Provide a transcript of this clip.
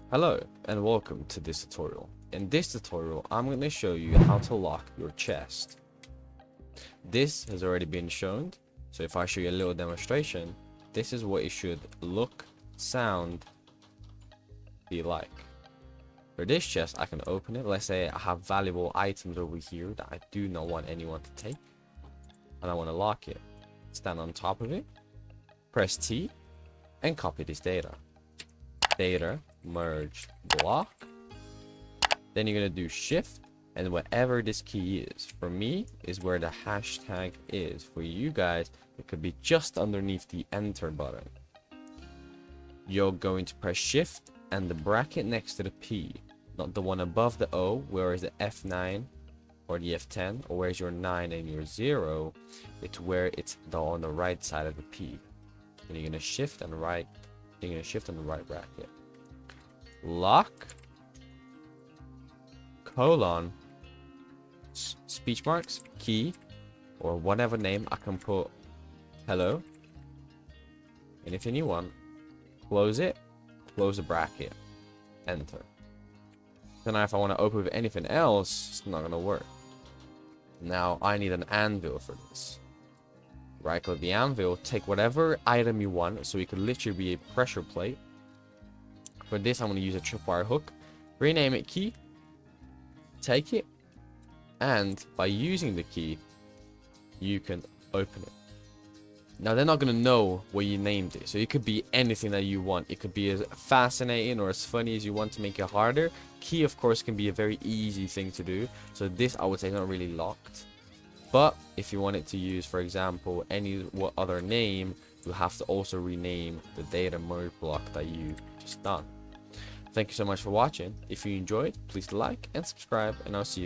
Hello and welcome to this tutorial. In this tutorial, I'm going to show you how to lock your chest. This has already been shown, so if I show you a little demonstration, this is what it should look, sound, be like. For this chest, I can open it. Let's say I have valuable items over here that I do not want anyone to take, and I want to lock it. Stand on top of it, press T, and copy this data. Data, merge, block. Then you're gonna do shift and whatever this key is. For me is where the hashtag is. For you guys, it could be just underneath the enter button. You're going to press shift and the bracket next to the P, not the one above the O, where is the F9 or the F10, or where's your 9 and your 0. It's where it's on the right side of the P. And you're gonna shift and right. You're gonna shift on the right bracket. Lock colon speech marks key or whatever name. I can put hello, anything you want. Close it, close the bracket, enter. So now if I want to open with anything else, it's not gonna work. Now I need an anvil for this. Right click the anvil, take whatever item you want, so it could literally be a pressure plate. For this, I'm going to use a tripwire hook, rename it key, take it, and by using the key, you can open it. Now, they're not going to know what you named it, so it could be anything that you want. It could be as fascinating or as funny as you want to make it harder. Key, of course, can be a very easy thing to do, so this, I would say, is not really locked. But if you wanted to use, for example, what other name, you have to also rename the data merge block that you just done. Thank you so much for watching. If you enjoyed, please like and subscribe, and I'll see you guys.